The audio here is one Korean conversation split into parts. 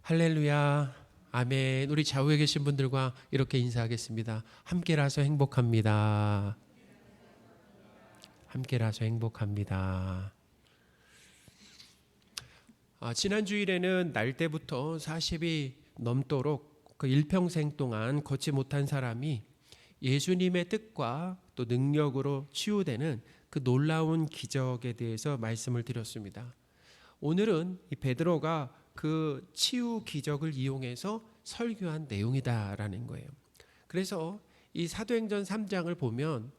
할렐루야, 아멘. 우리 좌우에 계신 분들과 이렇게 인사하겠습니다. 함께라서 행복합니다. 함께라서 행복합니다. 지난 주일에는 날 때부터 40이 넘도록 그 일평생 동안 걷지 못한 사람이 예수님의 뜻과 또 능력으로 치유되는 그 놀라운 기적에 대해서 말씀을 드렸습니다. 오늘은 이 베드로가 그 치유 기적을 이용해서 설교한 내용이다라는 거예요. 그래서 이 사도행전 3장을 보면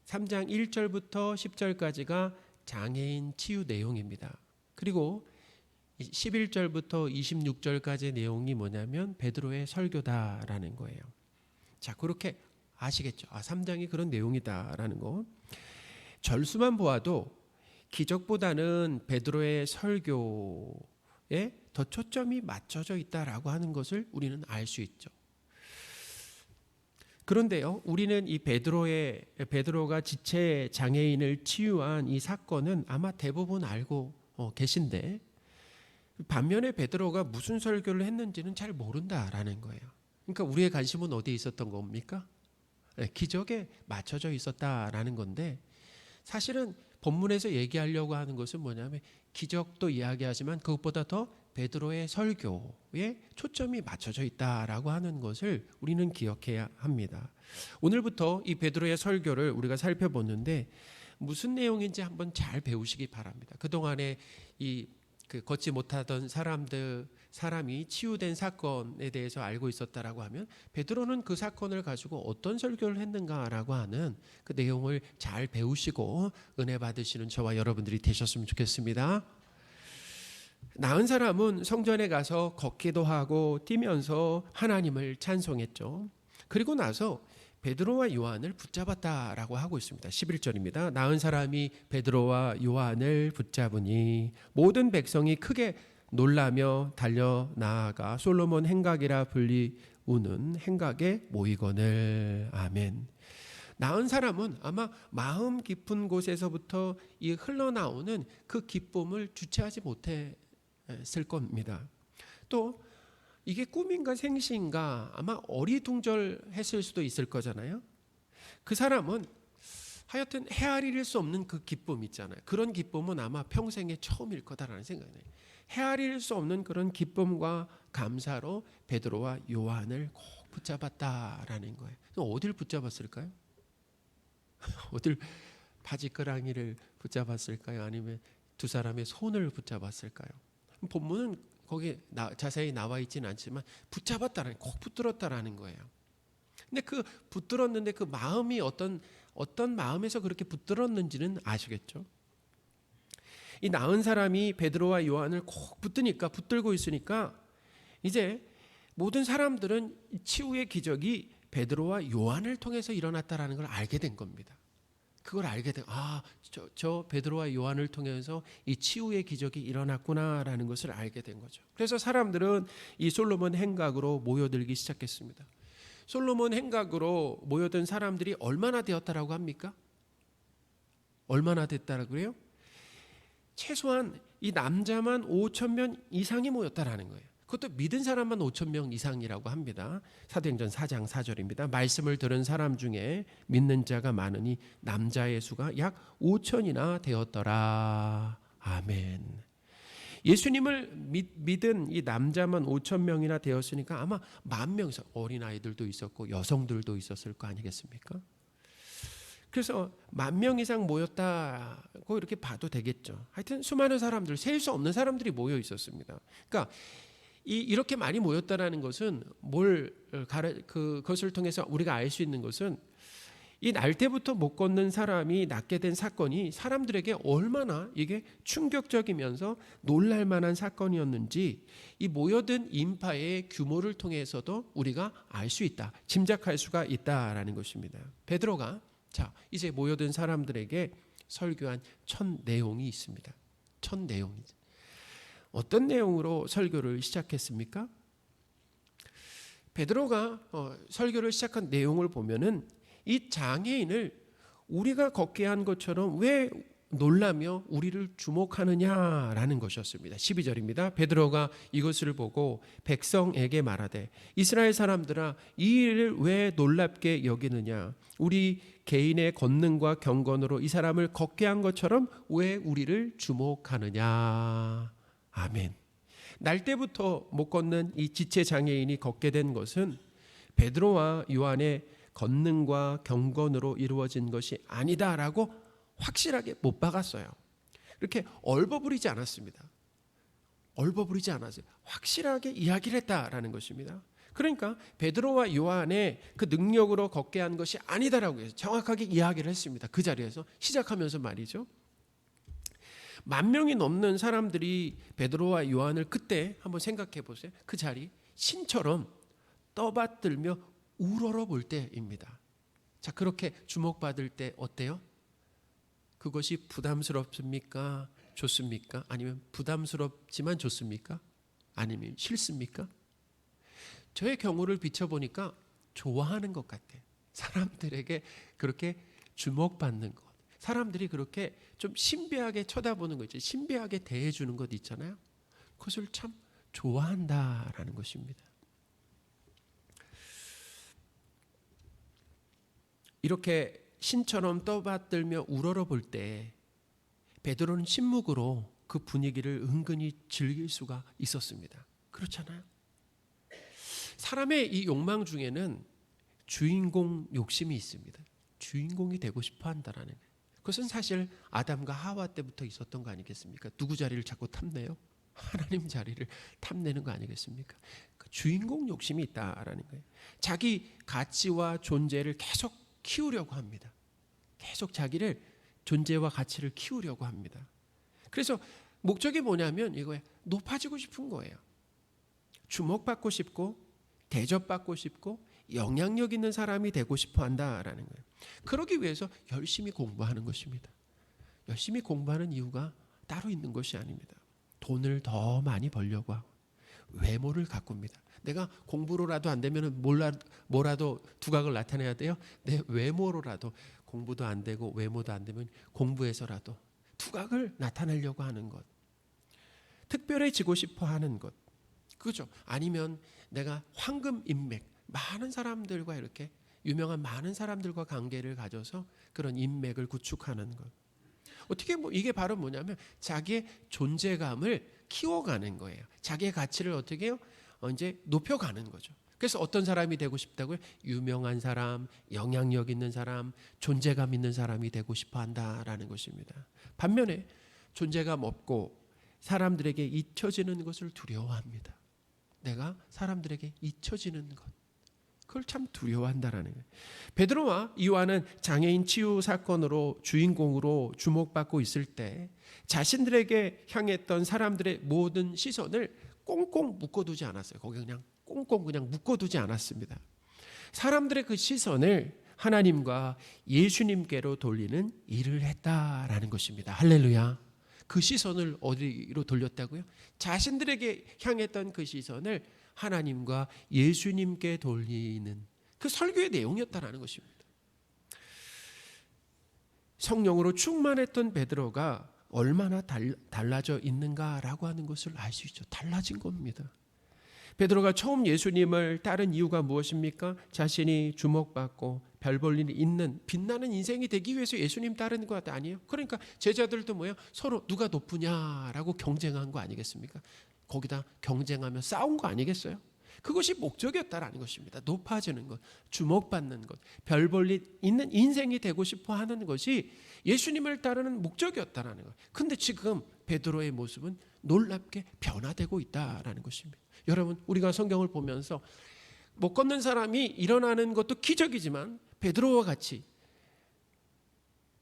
3장 1절부터 10절까지가 장애인 치유 내용입니다. 그리고 11절부터 26절까지의 내용이 뭐냐면 베드로의 설교다라는 거예요. 자, 그렇게 아시겠죠? 3장이 그런 내용이다라는 거. 절수만 보아도 기적보다는 베드로의 설교에 더 초점이 맞춰져 있다라고 하는 것을 우리는 알 수 있죠. 그런데요, 우리는 이 베드로가 지체 장애인을 치유한 이 사건은 아마 대부분 알고 계신데, 반면에 베드로가 무슨 설교를 했는지는 잘 모른다라는 거예요. 그러니까 우리의 관심은 어디에 있었던 겁니까? 기적에 맞춰져 있었다라는 건데, 사실은 본문에서 얘기하려고 하는 것은 뭐냐면 기적도 이야기하지만 그것보다 더 베드로의 설교에 초점이 맞춰져 있다라고 하는 것을 우리는 기억해야 합니다. 오늘부터 이 베드로의 설교를 우리가 살펴보는데 무슨 내용인지 한번 잘 배우시기 바랍니다. 그동안에 걷지 못하던 사람이 치유된 사건에 대해서 알고 있었다라고 하면 베드로는 그 사건을 가지고 어떤 설교를 했는가라고 하는 그 내용을 잘 배우시고 은혜 받으시는 저와 여러분들이 되셨으면 좋겠습니다. 나은 사람은 성전에 가서 걷기도 하고 뛰면서 하나님을 찬송했죠. 그리고 나서 베드로와 요한을 붙잡았다라고 하고 있습니다. 11절입니다. 나은 사람이 베드로와 요한을 붙잡으니 모든 백성이 크게 놀라며 달려 나아가 솔로몬 행각이라 불리우는 행각에 모이거늘. 아멘. 나은 사람은 아마 마음 깊은 곳에서부터 이 흘러나오는 그 기쁨을 주체하지 못했을 겁니다. 또 이게 꿈인가 생시인가 아마 어리둥절했을 수도 있을 거잖아요. 그 사람은 하여튼 헤아릴 수 없는 그 기쁨 있잖아요. 그런 기쁨은 아마 평생에 처음일 거다라는 생각이 나요. 헤아릴 수 없는 그런 기쁨과 감사로 베드로와 요한을 꼭 붙잡았다라는 거예요. 어딜 붙잡았을까요? 어딜 바지끄랑이를 붙잡았을까요? 아니면 두 사람의 손을 붙잡았을까요? 본문은 거기 자세히 나와 있지는 않지만 붙잡았다는, 꼭 붙들었다라는 거예요. 근데 그 붙들었는데 그 마음이 어떤 마음에서 그렇게 붙들었는지는 아시겠죠? 이 나은 사람이 베드로와 요한을 꼭 붙들고 있으니까 이제 모든 사람들은 치유의 기적이 베드로와 요한을 통해서 일어났다라는 걸 알게 된 겁니다. 그걸 알게 된, 저 베드로와 요한을 통해서 이 치유의 기적이 일어났구나라는 것을 알게 된 거죠. 그래서 사람들은 이 솔로몬 행각으로 모여들기 시작했습니다. 솔로몬 행각으로 모여든 사람들이 얼마나 되었다라고 합니까? 얼마나 됐다라고 그래요? 최소한 이 남자만 5,000명 이상이 모였다라는 거예요. 그것도 믿은 사람만 5,000명 이상이라고 합니다. 사도행전 4장 4절입니다. 말씀을 들은 사람 중에 믿는 자가 많으니 남자의 수가 약 5,000이나 되었더라. 아멘. 예수님을 믿은 이 남자만 5,000명이나 되었으니까 아마 10,000명 이상, 어린아이들도 있었고 여성들도 있었을 거 아니겠습니까? 그래서 10,000명 이상 모였다고 이렇게 봐도 되겠죠. 하여튼 수많은 사람들, 셀 수 없는 사람들이 모여 있었습니다. 그러니까 이렇게 많이 모였다라는 것은 그것을 통해서 우리가 알 수 있는 것은 이 날 때부터 못 걷는 사람이 낫게 된 사건이 사람들에게 얼마나 이게 충격적이면서 놀랄 만한 사건이었는지 이 모여든 인파의 규모를 통해서도 우리가 알 수 있다, 짐작할 수가 있다라는 것입니다. 베드로가 이제 모여든 사람들에게 설교한 첫 내용이 있습니다. 첫 내용이죠. 어떤 내용으로 설교를 시작했습니까? 베드로가 설교를 시작한 내용을 보면은 이 장애인을 우리가 걷게 한 것처럼 왜 놀라며 우리를 주목하느냐라는 것이었습니다. 12절입니다. 베드로가 이것을 보고 백성에게 말하되 이스라엘 사람들아 이 일을 왜 놀랍게 여기느냐 우리 개인의 권능과 경건으로 이 사람을 걷게 한 것처럼 왜 우리를 주목하느냐. 아멘. 날 때부터 못 걷는 이 지체 장애인이 걷게 된 것은 베드로와 요한의 권능과 경건으로 이루어진 것이 아니다라고 확실하게 못 박았어요. 이렇게 얼버무리지 않았습니다. 얼버무리지 않았어요. 확실하게 이야기를 했다라는 것입니다. 그러니까 베드로와 요한의 그 능력으로 걷게 한 것이 아니다라고 해서 정확하게 이야기를 했습니다. 그 자리에서 시작하면서 말이죠. 10,000명이 넘는 사람들이 베드로와 요한을 그때 한번 생각해 보세요. 그 자리 신처럼 떠받들며 우러러 볼 때입니다. 자, 그렇게 주목받을 때 어때요? 그것이 부담스럽습니까? 좋습니까? 아니면 부담스럽지만 좋습니까? 아니면 싫습니까? 저의 경우를 비춰보니까 좋아하는 것 같아요. 사람들에게 그렇게 주목받는 것, 사람들이 그렇게 좀 신비하게 쳐다보는 거 있죠. 신비하게 대해주는 것 있잖아요. 그것을 참 좋아한다라는 것입니다. 이렇게 신처럼 떠받들며 우러러 볼 때 베드로는 침묵으로 그 분위기를 은근히 즐길 수가 있었습니다. 그렇잖아요. 사람의 이 욕망 중에는 주인공 욕심이 있습니다. 주인공이 되고 싶어 한다라는 거예요. 그것은 사실 아담과 하와 때부터 있었던 거 아니겠습니까? 누구 자리를 자꾸 탐내요? 하나님 자리를 탐내는 거 아니겠습니까? 그 주인공 욕심이 있다라는 거예요. 자기 가치와 존재를 계속 키우려고 합니다. 계속 자기를 존재와 가치를 키우려고 합니다. 그래서 목적이 뭐냐면 이거예요. 높아지고 싶은 거예요. 주목받고 싶고 대접받고 싶고 영향력 있는 사람이 되고 싶어 한다라는 거예요. 그러기 위해서 열심히 공부하는 것입니다. 열심히 공부하는 이유가 따로 있는 것이 아닙니다. 돈을 더 많이 벌려고 하고 외모를 가꿉니다. 내가 공부로라도 안 되면 뭐라도 두각을 나타내야 돼요. 내 외모로라도 공부도 안 되고 외모도 안 되면 공부해서라도 두각을 나타내려고 하는 것. 특별해지고 싶어 하는 것. 그죠? 아니면 내가 황금 인맥, 많은 사람들과 이렇게 유명한 많은 사람들과 관계를 가져서 그런 인맥을 구축하는 것. 어떻게 이게 바로 뭐냐면 자기의 존재감을 키워가는 거예요. 자기의 가치를 어떻게 해요? 이제 높여가는 거죠. 그래서 어떤 사람이 되고 싶다고요? 유명한 사람, 영향력 있는 사람, 존재감 있는 사람이 되고 싶어 한다라는 것입니다. 반면에 존재감 없고 사람들에게 잊혀지는 것을 두려워합니다. 내가 사람들에게 잊혀지는 것. 그걸 참 두려워한다라는 거예요. 베드로와 요한은 장애인 치유 사건으로 주인공으로 주목받고 있을 때 자신들에게 향했던 사람들의 모든 시선을 꽁꽁 묶어두지 않았어요. 거기 그냥 꽁꽁 그냥 묶어두지 않았습니다. 사람들의 그 시선을 하나님과 예수님께로 돌리는 일을 했다라는 것입니다. 할렐루야. 그 시선을 어디로 돌렸다고요? 자신들에게 향했던 그 시선을 하나님과 예수님께 돌리는 그 설교의 내용이었다라는 것입니다. 성령으로 충만했던 베드로가 얼마나 달라져 있는가라고 하는 것을 알 수 있죠. 달라진 겁니다. 베드로가 처음 예수님을 따른 이유가 무엇입니까? 자신이 주목받고 별 볼 일이 있는 빛나는 인생이 되기 위해서 예수님 따르는 것 아니에요? 그러니까 제자들도 뭐예요? 서로 누가 높으냐라고 경쟁한 거 아니겠습니까? 거기다 경쟁하며 싸운 거 아니겠어요? 그것이 목적이었다라는 것입니다. 높아지는 것, 주목받는 것, 별 볼 일 있는 인생이 되고 싶어 하는 것이 예수님을 따르는 목적이었다라는 것. 근데 지금 베드로의 모습은 놀랍게 변화되고 있다라는 것입니다. 여러분, 우리가 성경을 보면서 못 걷는 사람이 일어나는 것도 기적이지만 베드로와 같이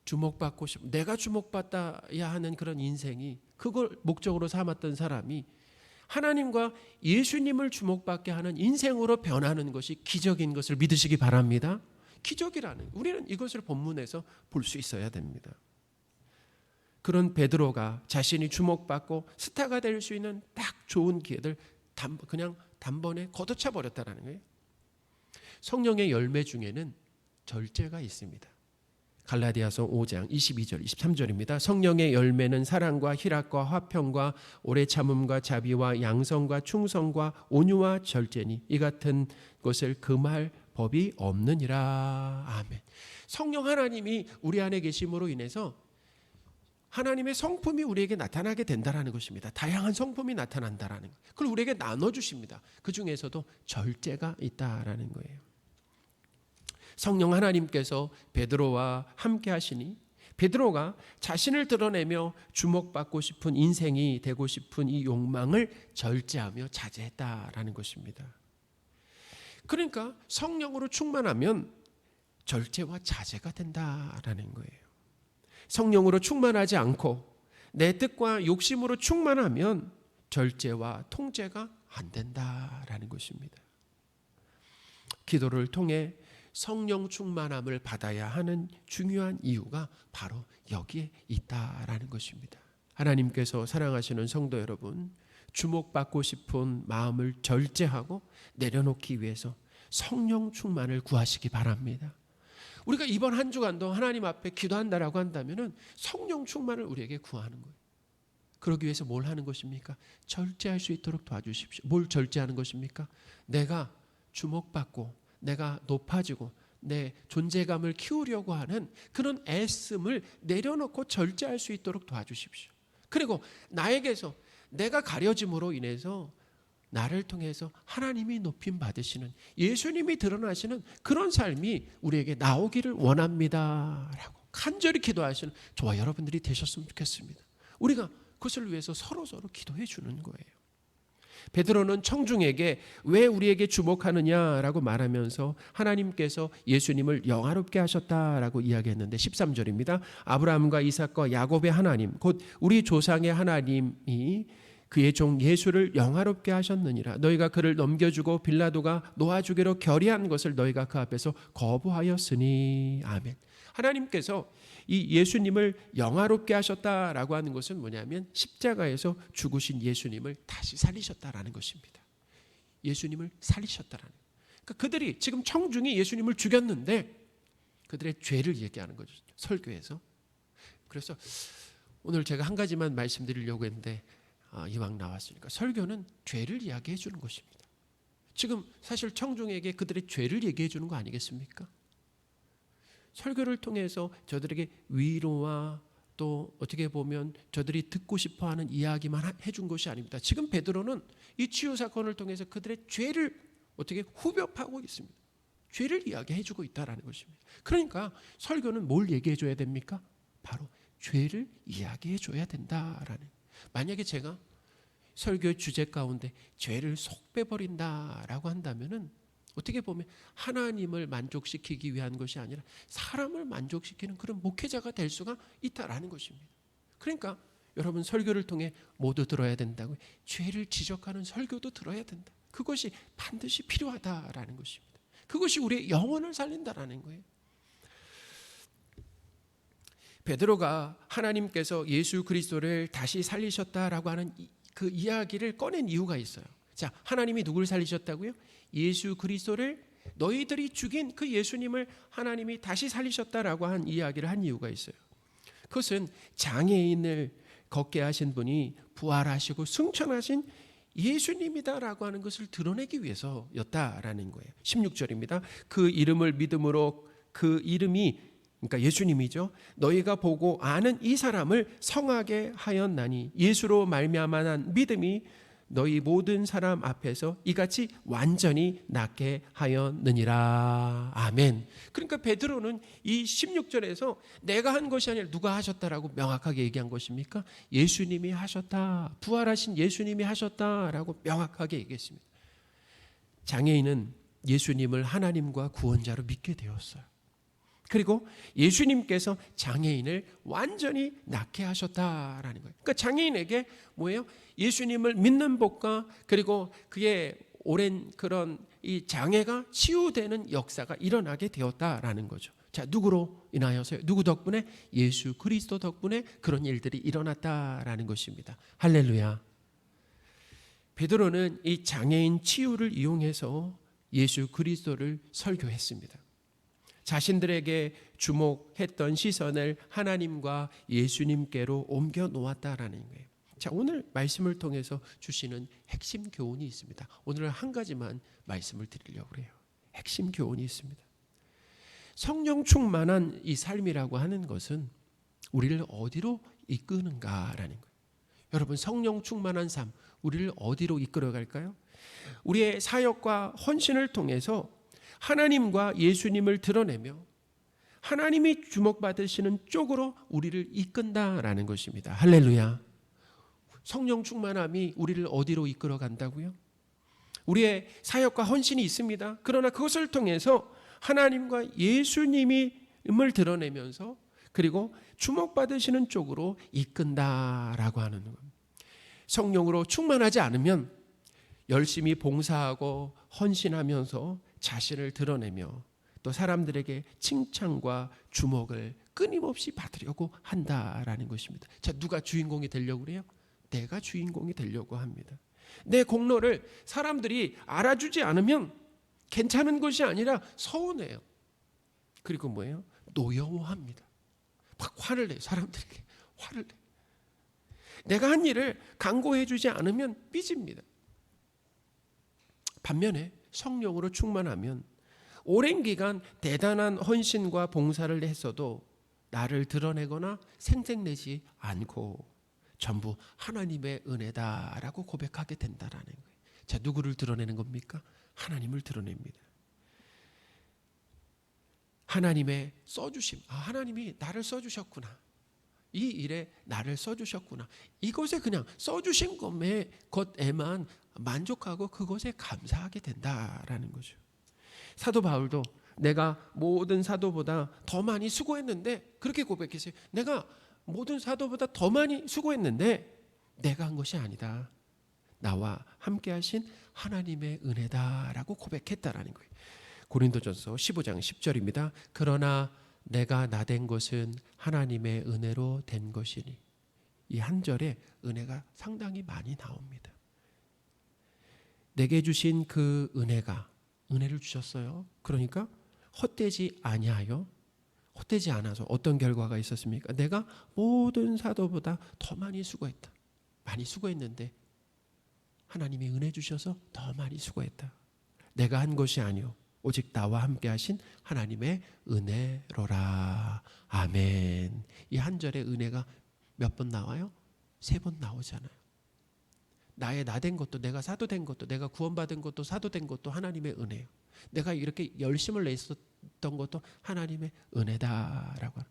주목받고 싶고 내가 주목받아야 하는 그런 인생이 그걸 목적으로 삼았던 사람이 하나님과 예수님을 주목받게 하는 인생으로 변하는 것이 기적인 것을 믿으시기 바랍니다. 기적이라는, 우리는 이것을 본문에서 볼 수 있어야 됩니다. 그런 베드로가 자신이 주목받고 스타가 될 수 있는 딱 좋은 기회들 그냥 단번에 걷어차 버렸다는 거예요. 성령의 열매 중에는 절제가 있습니다. 갈라디아서 5장 22절 23절입니다. 성령의 열매는 사랑과 희락과 화평과 오래 참음과 자비와 양성과 충성과 온유와 절제니 이 같은 것을 금할 법이 없느니라. 아멘. 성령 하나님이 우리 안에 계심으로 인해서 하나님의 성품이 우리에게 나타나게 된다는 것입니다. 다양한 성품이 나타난다는 것. 그걸 우리에게 나눠주십니다. 그 중에서도 절제가 있다라는 거예요. 성령 하나님께서 베드로와 함께 하시니 베드로가 자신을 드러내며 주목받고 싶은 인생이 되고 싶은 이 욕망을 절제하며 자제했다라는 것입니다. 그러니까 성령으로 충만하면 절제와 자제가 된다라는 거예요. 성령으로 충만하지 않고 내 뜻과 욕심으로 충만하면 절제와 통제가 안 된다라는 것입니다. 기도를 통해 성령 충만함을 받아야 하는 중요한 이유가 바로 여기에 있다라는 것입니다. 하나님께서 사랑하시는 성도 여러분, 주목받고 싶은 마음을 절제하고 내려놓기 위해서 성령 충만을 구하시기 바랍니다. 우리가 이번 한 주간도 하나님 앞에 기도한다라고 한다면 성령 충만을 우리에게 구하는 거예요. 그러기 위해서 뭘 하는 것입니까? 절제할 수 있도록 도와주십시오. 뭘 절제하는 것입니까? 내가 주목받고 내가 높아지고 내 존재감을 키우려고 하는 그런 애씀을 내려놓고 절제할 수 있도록 도와주십시오. 그리고 나에게서 내가 가려짐으로 인해서 나를 통해서 하나님이 높임 받으시는, 예수님이 드러나시는 그런 삶이 우리에게 나오기를 원합니다 라고 간절히 기도하시는 저와 여러분들이 되셨으면 좋겠습니다. 우리가 그것을 위해서 서로 기도해 주는 거예요. 베드로는 청중에게 왜 우리에게 주목하느냐라고 말하면서 하나님께서 예수님을 영화롭게 하셨다라고 이야기했는데 13절입니다. 아브라함과 이삭과 야곱의 하나님 곧 우리 조상의 하나님이 그의 종 예수를 영화롭게 하셨느니라. 너희가 그를 넘겨주고 빌라도가 놓아주기로 결의한 것을 너희가 그 앞에서 거부하였으니. 아멘. 하나님께서 이 예수님을 영화롭게 하셨다라고 하는 것은 뭐냐면 십자가에서 죽으신 예수님을 다시 살리셨다라는 것입니다. 예수님을 살리셨다라는. 그러니까 그들이 지금 청중이 예수님을 죽였는데 그들의 죄를 얘기하는 거죠. 설교에서. 그래서 오늘 제가 한 가지만 말씀드리려고 했는데 이왕 나왔으니까 설교는 죄를 이야기해 주는 것입니다. 지금 사실 청중에게 그들의 죄를 얘기해 주는 거 아니겠습니까? 설교를 통해서 저들에게 위로와 또 어떻게 보면 저들이 듣고 싶어하는 이야기만 해준 것이 아닙니다. 지금 베드로는 이 치유 사건을 통해서 그들의 죄를 어떻게 후벼 파고 있습니다. 죄를 이야기해 주고 있다는 것입니다. 그러니까 설교는 뭘 얘기해 줘야 됩니까? 바로 죄를 이야기해 줘야 된다라는. 만약에 제가 설교 주제 가운데 죄를 속 빼버린다라고 한다면은 어떻게 보면 하나님을 만족시키기 위한 것이 아니라 사람을 만족시키는 그런 목회자가 될 수가 있다라는 것입니다. 그러니까 여러분 설교를 통해 모두 들어야 된다고 죄를 지적하는 설교도 들어야 된다. 그것이 반드시 필요하다라는 것입니다. 그것이 우리의 영혼을 살린다라는 거예요. 베드로가 하나님께서 예수 그리스도를 다시 살리셨다라고 하는 그 이야기를 꺼낸 이유가 있어요. 자, 하나님이 누구를 살리셨다고요? 예수 그리스도를 너희들이 죽인 그 예수님을 하나님이 다시 살리셨다라고 한 이야기를 한 이유가 있어요. 그것은 장애인을 걷게 하신 분이 부활하시고 승천하신 예수님이다라고 하는 것을 드러내기 위해서였다라는 거예요. 16절입니다. 그 이름을 믿음으로 그 이름이 그러니까 예수님이죠. 너희가 보고 아는 이 사람을 성하게 하였나니 예수로 말미암아 난 믿음이 너희 모든 사람 앞에서 이같이 완전히 낫게 하였느니라. 아멘. 그러니까 베드로는 이 16절에서 내가 한 것이 아니라 누가 하셨다라고 명확하게 얘기한 것입니까? 예수님이 하셨다. 부활하신 예수님이 하셨다라고 명확하게 얘기했습니다. 장애인은 예수님을 하나님과 구원자로 믿게 되었어요. 그리고 예수님께서 장애인을 완전히 낫게 하셨다라는 거예요. 그러니까 장애인에게 뭐예요? 예수님을 믿는 복과 그리고 그의 오랜 그런 이 장애가 치유되는 역사가 일어나게 되었다라는 거죠. 자, 누구로 인하여서요? 누구 덕분에? 예수 그리스도 덕분에 그런 일들이 일어났다라는 것입니다. 할렐루야. 베드로는 이 장애인 치유를 이용해서 예수 그리스도를 설교했습니다. 자신들에게 주목했던 시선을 하나님과 예수님께로 옮겨 놓았다라는 거예요. 자, 오늘 말씀을 통해서 주시는 핵심 교훈이 있습니다. 오늘 한 가지만 말씀을 드리려고 해요. 핵심 교훈이 있습니다. 성령 충만한 이 삶이라고 하는 것은 우리를 어디로 이끄는가라는 거예요. 여러분, 성령 충만한 삶, 우리를 어디로 이끌어갈까요? 우리의 사역과 헌신을 통해서 하나님과 예수님을 드러내며 하나님이 주목받으시는 쪽으로 우리를 이끈다라는 것입니다. 할렐루야. 성령 충만함이 우리를 어디로 이끌어 간다고요? 우리의 사역과 헌신이 있습니다. 그러나 그것을 통해서 하나님과 예수님을 드러내면서 그리고 주목받으시는 쪽으로 이끈다라고 하는 겁니다. 성령으로 충만하지 않으면 열심히 봉사하고 헌신하면서 자신을 드러내며 또 사람들에게 칭찬과 주목을 끊임없이 받으려고 한다라는 것입니다. 자, 누가 주인공이 되려고 그래요? 내가 주인공이 되려고 합니다. 내 공로를 사람들이 알아주지 않으면 괜찮은 것이 아니라 서운해요. 그리고 뭐예요? 노여워합니다. 막 화를 내요. 사람들에게 화를 내요. 내가 한 일을 강구해 주지 않으면 삐집니다. 반면에 성령으로 충만하면 오랜 기간 대단한 헌신과 봉사를 했어도 나를 드러내거나 생색내지 않고 전부 하나님의 은혜다라고 고백하게 된다라는 거예요. 자, 누구를 드러내는 겁니까? 하나님을 드러냅니다. 하나님의 써주심. 하나님이 나를 써주셨구나. 이 일에 나를 써주셨구나. 이것에 그냥 써주신 것에만 만족하고 그것에 감사하게 된다라는 거죠. 사도 바울도 내가 모든 사도보다 더 많이 수고했는데 그렇게 고백했어요. 내가 모든 사도보다 더 많이 수고했는데 내가 한 것이 아니다. 나와 함께 하신 하나님의 은혜다라고 고백했다라는 거예요. 고린도전서 15장 10절입니다. 그러나 내가 나된 것은 하나님의 은혜로 된 것이니. 이 한 절에 은혜가 상당히 많이 나옵니다. 내게 주신 그 은혜가 은혜를 주셨어요. 그러니까 헛되지 아니하여 헛되지 않아서 어떤 결과가 있었습니까? 내가 모든 사도보다 더 많이 수고했다. 많이 수고했는데 하나님이 은혜 주셔서 더 많이 수고했다. 내가 한 것이 아니요 오직 나와 함께 하신 하나님의 은혜로라. 아멘. 이 한 절의 은혜가 몇 번 나와요? 3번 나오잖아요. 나의 나된 것도, 내가 사도된 것도, 내가 구원받은 것도, 사도된 것도 하나님의 은혜예요. 내가 이렇게 열심을 냈었던 것도 하나님의 은혜다라고.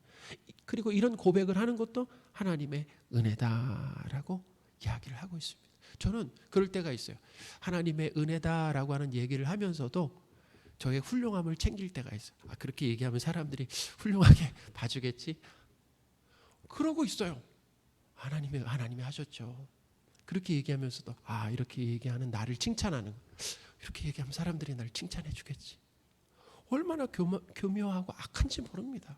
그리고 이런 고백을 하는 것도 하나님의 은혜다라고 이야기를 하고 있습니다. 저는 그럴 때가 있어요. 하나님의 은혜다라고 하는 얘기를 하면서도 저의 훌륭함을 챙길 때가 있어요. 그렇게 얘기하면 사람들이 훌륭하게 봐주겠지? 그러고 있어요. 하나님이 하셨죠. 그렇게 얘기하면서도 이렇게 얘기하는 나를 칭찬하는, 이렇게 얘기하면 사람들이 나를 칭찬해 주겠지. 얼마나 교묘하고 악한지 모릅니다.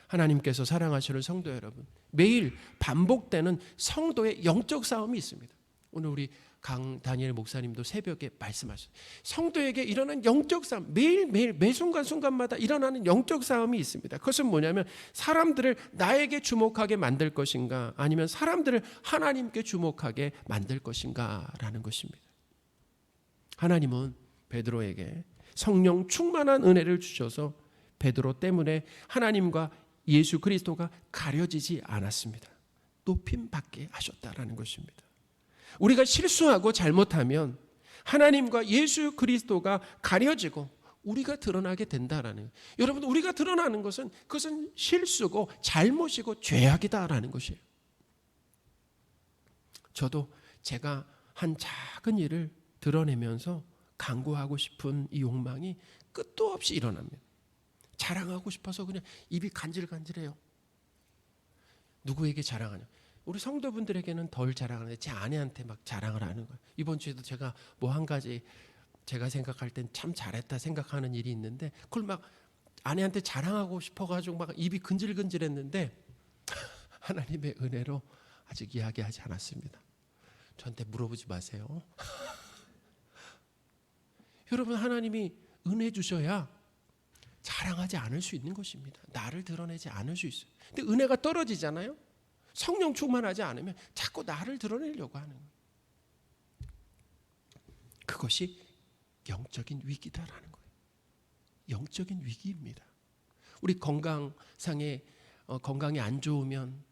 하나님께서 사랑하시는 성도 여러분, 매일 반복되는 성도의 영적 싸움이 있습니다. 오늘 우리 강다니엘 목사님도 새벽에 말씀하셨어요. 성도에게 일어나는 영적 싸움, 매일매일 매 순간순간마다 일어나는 영적 싸움이 있습니다. 그것은 뭐냐면 사람들을 나에게 주목하게 만들 것인가, 아니면 사람들을 하나님께 주목하게 만들 것인가 라는 것입니다. 하나님은 베드로에게 성령 충만한 은혜를 주셔서 베드로 때문에 하나님과 예수 그리스도가 가려지지 않았습니다. 높임받게 하셨다라는 것입니다. 우리가 실수하고 잘못하면 하나님과 예수 그리스도가 가려지고 우리가 드러나게 된다라는, 여러분, 우리가 드러나는 것은 그것은 실수고 잘못이고 죄악이다라는 것이에요. 저도 제가 한 작은 일을 드러내면서 강구하고 싶은 이 욕망이 끝도 없이 일어납니다. 자랑하고 싶어서 그냥 입이 간질간질해요. 누구에게 자랑하냐? 우리 성도분들에게는 덜 자랑하는데 제 아내한테 막 자랑을 하는 거예요. 이번 주에도 제가 뭐 한 가지 제가 생각할 땐 참 잘했다 생각하는 일이 있는데 그걸 막 아내한테 자랑하고 싶어가지고 막 입이 근질근질했는데 하나님의 은혜로 아직 이야기하지 않았습니다. 저한테 물어보지 마세요. 여러분, 하나님이 은혜 주셔야 자랑하지 않을 수 있는 것입니다. 나를 드러내지 않을 수 있어요. 근데 은혜가 떨어지잖아요. 성령 충만하지 않으면 자꾸 나를 드러내려고 하는 거예요. 그것이 영적인 위기다라는 거예요. 영적인 위기입니다. 우리 건강이 안 좋으면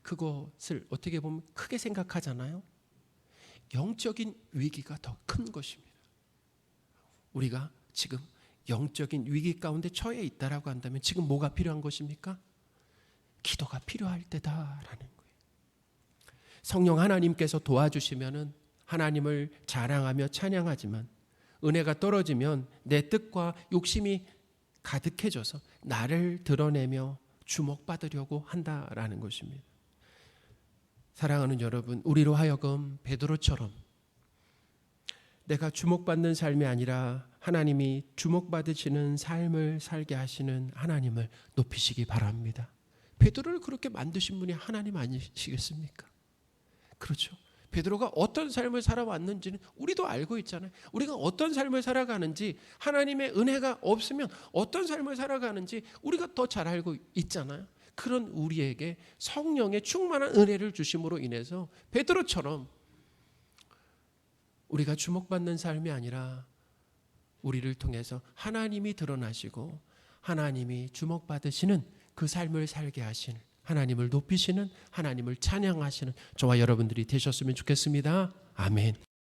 그것을 어떻게 보면 크게 생각하잖아요. 영적인 위기가 더 큰 것입니다. 우리가 지금 영적인 위기 가운데 처해 있다라고 한다면 지금 뭐가 필요한 것입니까? 기도가 필요할 때다라는 거예요. 성령 하나님께서 도와주시면은 하나님을 자랑하며 찬양하지만 은혜가 떨어지면 내 뜻과 욕심이 가득해져서 나를 드러내며 주목받으려고 한다라는 것입니다. 사랑하는 여러분, 우리로 하여금 베드로처럼 내가 주목받는 삶이 아니라 하나님이 주목받으시는 삶을 살게 하시는 하나님을 높이시기 바랍니다. 베드로를 그렇게 만드신 분이 하나님 아니시겠습니까? 그렇죠. 베드로가 어떤 삶을 살아왔는지는 우리도 알고 있잖아요. 우리가 어떤 삶을 살아가는지, 하나님의 은혜가 없으면 어떤 삶을 살아가는지 우리가 더 잘 알고 있잖아요. 그런 우리에게 성령의 충만한 은혜를 주심으로 인해서 베드로처럼 우리가 주목받는 삶이 아니라 우리를 통해서 하나님이 드러나시고 하나님이 주목받으시는 그 삶을 살게 하시는, 하나님을 높이시는, 하나님을 찬양하시는 저와 여러분들이 되셨으면 좋겠습니다. 아멘.